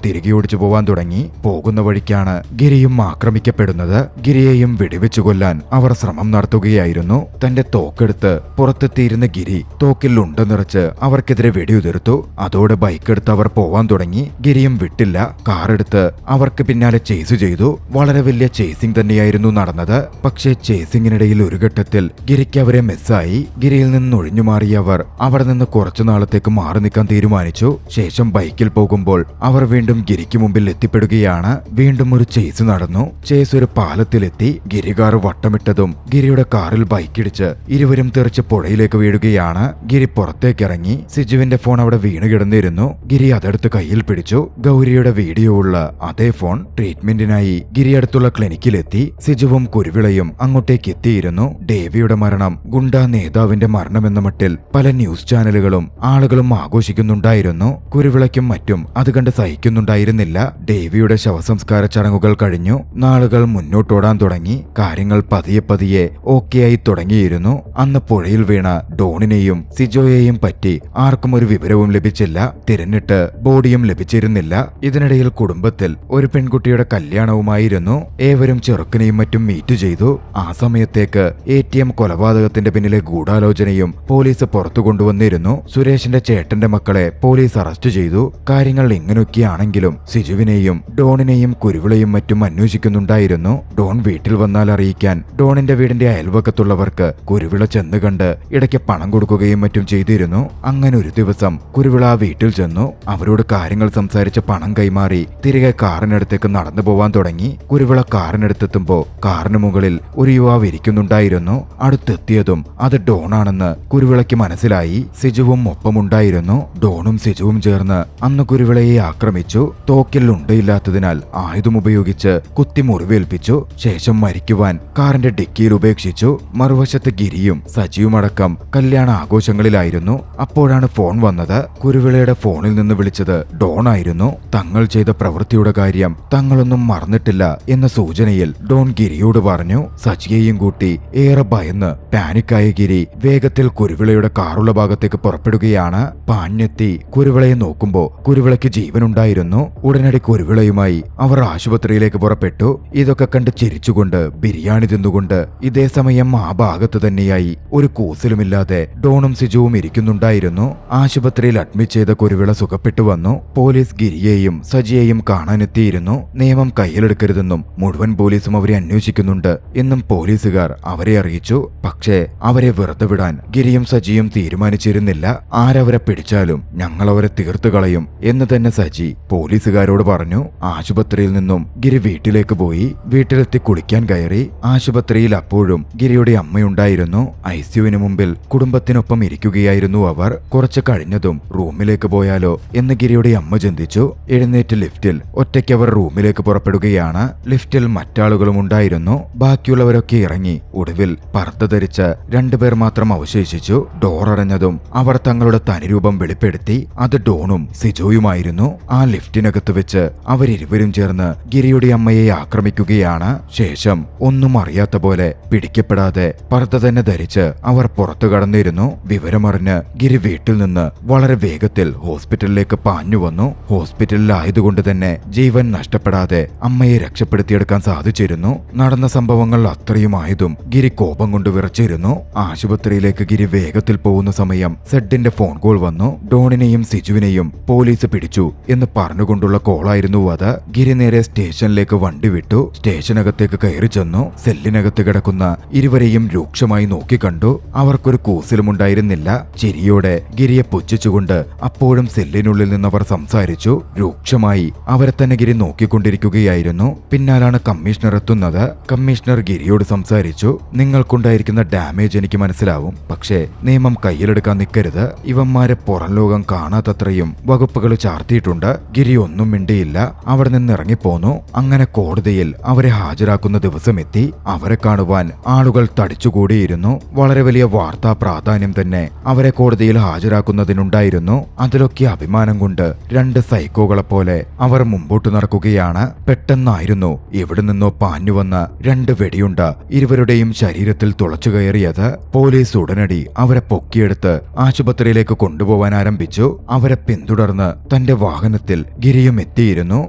തിരികെ ഓടിച്ചു പോവാൻ തുടങ്ങി. പോകുന്ന വഴിക്കാണ് ഗിരിയും ആക്രമിക്കപ്പെടുന്നത്. ഗിരിയെയും വെടിവെച്ചു കൊല്ലാൻ അവർ ശ്രമം നടത്തുകയായിരുന്നു. തന്റെ തോക്കെടുത്ത് പുറത്തെത്തിയിരുന്ന ഗിരി തോക്കിൽ ഉണ്ട നിറച്ച് അവർക്കെതിരെ വെടിയുതിർത്തു. അതോടെ ബൈക്കെടുത്ത് അവർ പോവാൻ തുടങ്ങി. ഗിരിയും വിട്ടില്ല. കാറെടുത്ത് അവർക്ക് പിന്നാലെ ചേസ് ചെയ്തു. വളരെ വലിയ ചേസിംഗ് തന്നെയായിരുന്നു നടന്നത്. പക്ഷേ ചേസിംഗിനിടയിൽ ഒരു ഘട്ടത്തിൽ ഗിരിക്ക് അവരെ മിസ്സായി. ഗിരിയിൽ നിന്ന് ഒഴിഞ്ഞു മാറിയ അവർ അവിടെ നിന്ന് കുറച്ചു നാളത്തേക്ക് മാറി നിൽക്കാൻ തീരുമാനിച്ചു. ശേഷം ബൈക്കിൽ പോകുമ്പോൾ അവർ വീണ്ടും ഗിരിക്ക് മുമ്പിൽ എത്തിപ്പെടുകയാണ്. വീണ്ടും ഒരു ചേസ് നടന്നു. ചേസ് ഒരു പാലത്തിലെത്തി. ഗിരി കാർ വട്ടമിട്ടതും ഗിരിയുടെ കാറിൽ ബൈക്കിടിച്ച് ഇരുവരും തെറിച്ച് പുഴയിലേക്ക് വീഴുകയാണ്. ഗിരി പുറത്തേക്കിറങ്ങി. സിജുവിന്റെ ഫോൺ അവിടെ വീണ് കിടന്നിരുന്നു. ഗിരി അതെടുത്ത് കയ്യിൽ പിടിച്ചു. ഗൗരിയുടെ വീഡിയോ ഉള്ള അതേ ഫോൺ. ട്രീറ്റ്മെന്റിനായി ഗിരി അടുത്തുള്ള ക്ലിനിക്കിലെത്തി. സിജുവും കുരുവിളയും അങ്ങോട്ടേക്ക് എത്തിയിരുന്നു. ഡേവിയുടെ മരണം ഗുണ്ടാ നേതാവിന്റെ മരണമെന്ന മട്ടിൽ പല ന്യൂസ് ചാനലുകളും ആളുകളും ആഘോഷിക്കുന്നുണ്ടായിരുന്നു. കുരുവിളയ്ക്കും മറ്റും അത് കണ്ട് സഹിക്കുന്നുണ്ടായിരുന്നില്ല. ഡേവിയുടെ ശവസംസ്കാര ചടങ്ങുകൾ കഴിഞ്ഞു. നാളുകൾ മുന്നോട്ടോടാൻ തുടങ്ങി. കാര്യങ്ങൾ പതിയെ പതിയെ ഓക്കെയായി തുടങ്ങിയിരുന്നു. അന്ന് പുഴയിൽ വീണ ഡോണിനെയും സിജോയെയും പറ്റി ആർക്കും ഒരു വിവരവും ലഭിച്ചില്ല. തിരഞ്ഞിട്ട് ബോഡിയും ലഭിച്ചിരുന്നില്ല. ഇതിനിടയിൽ കുടുംബത്തിൽ ഒരു പെൺകുട്ടിയുടെ കല്യാണവുമായിരുന്നു. ഏവരും ചെറുക്കനെയും മറ്റും മീറ്റ് ചെയ്തു. ആ സമയത്തേക്ക് ATM കൊലപാതകത്തിന്റെ പിന്നിലെ ഗൂഢാലോചനയും പോലീസ് പുറത്തു കൊണ്ടുവന്നിരുന്നു. സുരേഷിന്റെ ചേട്ടന്റെ മക്കളെ പോലീസ് അറസ്റ്റ് ചെയ്തു. കാര്യങ്ങൾ ഇങ്ങനെയൊക്കെയാണെങ്കിലും സിജുവിനെയും ഡോണിനെയും കുരുവിളയും മറ്റും അന്വേഷിക്കുന്നുണ്ടായിരുന്നു. ഡോൺ വീട്ടിൽ വന്നാൽ അറിയിക്കാൻ ഡോണിന്റെ വീടിന്റെ അയൽവക്കത്തുള്ളവർക്ക് കുരുവിള ചെന്ന് കണ്ട് ഇടയ്ക്ക് പണം കൊടുക്കുകയും മറ്റും ചെയ്തിരുന്നു. അങ്ങനെ ഒരു ദിവസം കുരുവിള ആ വീട്ടിൽ ചെന്നു. അവരോട് കാര്യങ്ങൾ സംസാരിച്ച് പണം കൈമാറി തിരികെ കാറിനടുത്തേക്ക് നടന്നു പോവാൻ തുടങ്ങി. കുരുവിള കാറിനടുത്തെത്തുമ്പോ കാറിന് മുകളിൽ ഒരു യുവാവ് ഇരിക്കുന്നുണ്ടായിരുന്നു. അടുത്തെത്തിയതും അത് ഡോണാണെന്ന് കുരുവിളയ്ക്ക് മനസ്സിലായി. സിജുവും ഒപ്പമുണ്ടായിരുന്നു. ഡോണും സിജുവും ചേർന്ന് അന്ന് കുരുവിളയെ ആക്രമിച്ചു. തോക്കിൽ ഉണ്ടയില്ലാത്തതിനാൽ ആയുധമുപയോഗിച്ച് കുത്തി മുറിവേൽപ്പിച്ചു. ശേഷം മരിക്കുവാൻ കാറിന്റെ ഡിക്കിയിൽ ഉപേക്ഷിച്ചു. മറുവശത്ത് ഗിരിയും സജിയുമടക്കം കല്യാണ ആഘോഷങ്ങളിലായിരുന്നു. അപ്പോഴാണ് ഫോൺ വന്നത്. കുരുവിളയുടെ ഫോണിൽ ഫോണിൽ നിന്ന് വിളിച്ചത് ഡോൺ ആയിരുന്നു. തങ്ങൾ ചെയ്ത പ്രവൃത്തിയുടെ കാര്യം തങ്ങളൊന്നും മറന്നിട്ടില്ല എന്ന സൂചനയിൽ ഡോൺ ഗിരിയോട് പറഞ്ഞു. സജിയെയും കൂട്ടി ഏറെ ഭയന്ന് പാനിക്കായ ഗിരി വേഗത്തിൽ കുരുവിളയുടെ കാറുള്ള ഭാഗത്തേക്ക് പുറപ്പെടുകയാണ്. പാഞ്ഞെത്തി കുരുവിളയെ നോക്കുമ്പോ കുരുവിളയ്ക്ക് ജീവനുണ്ടായിരുന്നു. ഉടനടി കുരുവിളയുമായി അവർ ആശുപത്രിയിലേക്ക് പുറപ്പെട്ടു. ഇതൊക്കെ കണ്ട് ചിരിച്ചുകൊണ്ട് ബിരിയാണി തിന്നുകൊണ്ട് ഇതേ സമയം ആ ഭാഗത്ത് തന്നെയായി ഒരു കൂസലുമില്ലാതെ ഡോണും സിജുവും ഇരിക്കുന്നുണ്ടായിരുന്നു. ആശുപത്രിയിൽ അഡ്മിറ്റ് ചെയ്ത കുരുവിള സുഖപ്പെട്ടു വന്നു. പോലീസ് ഗിരിയെയും സജിയെയും കാണാനെത്തിയിരുന്നു. നിയമം കയ്യിലെടുക്കരുതെന്നും മുഴുവൻ പോലീസും അവരെ അന്വേഷിക്കുന്നുണ്ട് എന്നും പോലീസുകാർ അവരെ അറിയിച്ചു. പക്ഷേ അവരെ വെറുതെ വിടാൻ ഗിരിയും സജിയും തീരുമാനിച്ചിരുന്നില്ല. ആരവരെ പിടിച്ചാലും ഞങ്ങൾ അവരെ തീർത്തു കളയും എന്ന് തന്നെ സജി പോലീസുകാരോട് പറഞ്ഞു. ആശുപത്രിയിൽ നിന്നും ഗിരി വീട്ടിലേക്ക് പോയി. വീട്ടിലെത്തി കുളിക്കാൻ കയറി. ആശുപത്രിയിൽ അപ്പോഴും ഗിരിയുടെ അമ്മയുണ്ടായിരുന്നു. ഐസിയുവിന് മുമ്പിൽ കുടുംബത്തിനൊപ്പം ഇരിക്കുകയായിരുന്നു അവർ. കുറച്ച് കഴിഞ്ഞതും റൂമിലേക്ക് പോയാലോ എന്ന് ഗിരിയുടെ അമ്മ ചിന്തിച്ചു. എഴുന്നേറ്റ് ലിഫ്റ്റിൽ ഒറ്റയ്ക്ക് അവർ റൂമിലേക്ക് പുറപ്പെടുകയാണ്. ലിഫ്റ്റിൽ മറ്റാളുകളും ഉണ്ടായിരുന്നു. ബാക്കിയുള്ളവരൊക്കെ ഇറങ്ങി. ഒടുവിൽ പർദ്ദ ധരിച്ച രണ്ടുപേർ മാത്രം അവശേഷിച്ചു. ഡോർ അടഞ്ഞതും അവർ തങ്ങളുടെ തനിരൂപം വെളിപ്പെടുത്തി. അത് ഡോണും സിജോയുമായിരുന്നു. ആ ലിഫ്റ്റിനകത്ത് വെച്ച് അവരിരുവരും ചേർന്ന് ഗിരിയുടെ അമ്മയെ ആക്രമിക്കുകയാണ്. ശേഷം ഒന്നും അറിയാത്ത പോലെ പിടിക്കപ്പെടാതെ പർദ്ദ തന്നെ ധരിച്ച് അവർ പുറത്തു കടന്നിരുന്നു. വിവരമറിഞ്ഞ് ഗിരി വീട്ടിൽ നിന്ന് വളരെ വേഗത്തിൽ ഹോസ്പിറ്റലിലേക്ക് പാഞ്ഞു വന്നു. ഹോസ്പിറ്റലിലായതുകൊണ്ട് തന്നെ ജീവൻ നഷ്ടപ്പെടാതെ അമ്മയെ രക്ഷപ്പെടുത്തിയെടുക്കാൻ സാധിച്ചിരുന്നു. നടന്ന സംഭവങ്ങൾ അത്രയുമായതും ഗിരി കോപം കൊണ്ട് വിറച്ചിരുന്നു. ആശുപത്രിയിലേക്ക് ഗിരി വേഗത്തിൽ പോകുന്ന സമയം സെഡിന്റെ ഫോൺ കോൾ വന്നു. ഡോണിനെയും സിജുവിനെയും പോലീസ് പിടിച്ചു എന്ന് പറഞ്ഞുകൊണ്ടുള്ള കോളായിരുന്നു അത്. ഗിരി നേരെ സ്റ്റേഷനിലേക്ക് വണ്ടി വിട്ടു. സ്റ്റേഷനകത്തേക്ക് കയറി ചെന്നു. സെല്ലിനകത്ത് കിടക്കുന്ന ഇരുവരെയും രൂക്ഷമായി നോക്കിക്കണ്ടു. അവർക്കൊരു കൂസലുമുണ്ടായിരുന്നില്ല. ചിരിയോടെ ഗിരിയെ പുച്ഛിച്ചുകൊണ്ട് അപ്പോഴും സെല്ലിനുള്ളിൽ നിന്നവർ സംസാരിച്ചു. രൂക്ഷമായി അവരെ തന്നെ ഗിരി നോക്കിക്കൊണ്ടിരിക്കുകയായിരുന്നു. പിന്നാലാണ് കമ്മീഷണർ എത്തുന്നത്. കമ്മീഷണർ ഗിരിയോട് സംസാരിച്ചു. നിങ്ങൾക്കുണ്ടായിരിക്കുന്ന ഡാമേജ് എനിക്ക് മനസ്സിലാവും. പക്ഷേ നിയമം കയ്യിലെടുക്കാൻ നിൽക്കരുത്. ഇവന്മാരെ പുറം ലോകം കാണാത്തത്രയും വകുപ്പുകൾ ചാർത്തിയിട്ടുണ്ട്. ഗിരി ഒന്നും മിണ്ടിയില്ല. അവിടെ നിന്ന് ഇറങ്ങിപ്പോന്നു. അങ്ങനെ കോടതിയിൽ അവരെ ഹാജരാക്കുന്ന ദിവസമെത്തി. അവരെ കാണുവാൻ ആളുകൾ തടിച്ചുകൂടിയിരുന്നു. വളരെ വലിയ വാർത്താ പ്രാധാന്യം തന്നെ അവരെ കോടതിയിൽ ഹാജരാക്കുന്നതിനുണ്ടായിരുന്നു. അതിലൊക്കെ അഭിമാനം കൊണ്ട് രണ്ട് സൈക്കോകളെ പോലെ അവർ മുമ്പോട്ട് നടക്കുകയാണ്. പെട്ടെന്നായിരുന്നു എവിടെ നിന്നോ പാഞ്ഞുവന്ന രണ്ട് വെടിയുണ്ട ഇരുവരുടെയും ശരീരത്തിൽ തുളച്ചു കയറിയത്. പോലീസ് ഉടനടി അവരെ പൊക്കിയെടുത്ത് ആശുപത്രിയിലേക്ക് കൊണ്ടുപോവാൻ ആരംഭിച്ചു. അവരെ പിന്തുടർന്ന് തന്റെ വാഹനത്തിൽ ഗിരിയും എത്തിയിരുന്നു.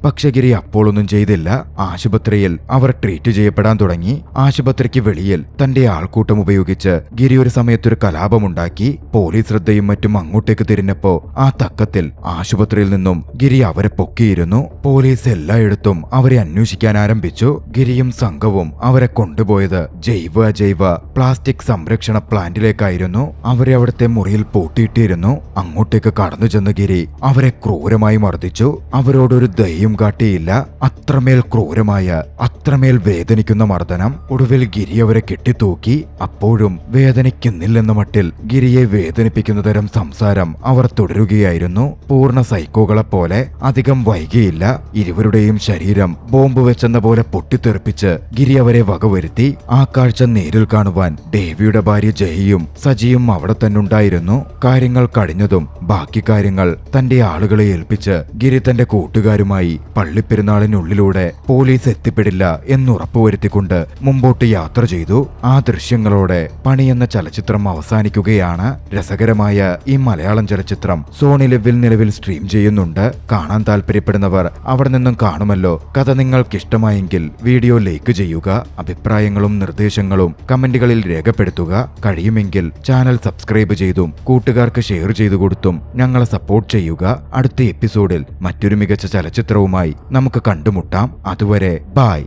പക്ഷെ ഗിരി അപ്പോഴൊന്നും ചെയ്തില്ല. ആശുപത്രിയിൽ അവർ ട്രീറ്റ് ചെയ്യപ്പെടാൻ തുടങ്ങി. ആശുപത്രിക്ക് വെളിയിൽ തന്റെ ആൾക്കൂട്ടം ഉപയോഗിച്ച് ഗിരി ഒരു സമയത്തൊരു കലാപമുണ്ടാക്കി. പോലീസ് ശ്രദ്ധയും മറ്റും അങ്ങോട്ടേക്ക് തിരിഞ്ഞപ്പോ ആ തക്കത്തിൽ ആശുപത്രിയിൽ നിന്നും ഗിരി അവരെ പൊക്കിയിരുന്നു. പോലീസ് എല്ലായിടത്തും അവരെ അന്വേഷിക്കാൻ ആരംഭിച്ചു. ഗിരിയും സംഘവും അവരെ കൊണ്ടുപോയത് ജൈവ പ്ലാസ്റ്റിക് സംരക്ഷണ പ്ലാന്റിലേക്കായിരുന്നു. അവരെ അവിടുത്തെ മുറിയിൽ പൂട്ടിയിട്ടിരുന്നു. അങ്ങോട്ടേക്ക് കടന്നു ചെന്ന ഗിരി അവരെ ക്രൂരമായി മർദ്ദിച്ചു. അവരോടൊരു ദയയും കാട്ടിയില്ല. അത്രമേൽ ക്രൂരമായ, അത്രമേൽ വേദനിക്കുന്ന മർദ്ദനം. ഒടുവിൽ ഗിരി അവരെ കെട്ടിത്തൂക്കി. അപ്പോഴും വേദനിക്കുന്നില്ലെന്ന മട്ടിൽ ഗിരിയെ വേദനിപ്പിക്കുന്ന തരം സംസാരം അവർ തുടരുകയായിരുന്നു. പൂർണ്ണ സൈക്കോകളെ പോലെ. അധികം വൈകിയില്ല. ഇരുവരുടെയും ശരീരം ബോംബ് വെച്ചെന്ന പോലെ പൊട്ടിത്തെറിപ്പിച്ച് ഗിരി അവരെ വകവരുത്തി. ആ കാഴ്ച നേരിൽ കാണുവാൻ ദേവിയുടെ ഭാര്യ ജയയും സജിയും അവിടെ തന്നെ ഉണ്ടായിരുന്നു. കാര്യങ്ങൾ കഴിഞ്ഞതും ബാക്കി കാര്യങ്ങൾ തന്റെ ആളുകളെ ഏൽപ്പിച്ച് ഗിരി തന്റെ കൂട്ടുകാരുമായി പള്ളിപ്പെരുന്നാളിനുള്ളിലൂടെ പോലീസ് എത്തിപ്പെടില്ല എന്നുറപ്പുവരുത്തിക്കൊണ്ട് മുമ്പോട്ട് യാത്ര ചെയ്തു. ആ ദൃശ്യങ്ങളോടെ പണി എന്ന ചലച്ചിത്രം അവസാനിക്കുകയാണ്. രസകരമായ ഈ മലയാളം ചലച്ചിത്രം സോണി ലിവിൽ നിലവിൽ സ്ട്രീം ചെയ്യുന്നുണ്ട്. കാണാൻ താല്പര്യപ്പെടുന്നവർ അവിടെ നിന്നും കാണുമല്ലോ. കഥ നിങ്ങൾക്കിഷ്ടമായെങ്കിൽ വീഡിയോ ലൈക്ക് ചെയ്യുക. അഭിപ്രായങ്ങളും നിർദ്ദേശങ്ങളും കമന്റുകളിൽ രേഖപ്പെടുത്തുക. കഴിയുമെങ്കിൽ ചാനൽ സബ്സ്ക്രൈബ് ചെയ്തും കൂട്ടുകാർക്ക് ഷെയർ ചെയ്തു കൊടുത്തും ഞങ്ങളെ സപ്പോർട്ട് ചെയ്യുക. അടുത്ത എപ്പിസോഡിൽ മറ്റൊരു മികച്ച ചലച്ചിത്രവുമായി നമുക്ക് കണ്ടുമുട്ടാം. അതുവരെ ബൈ.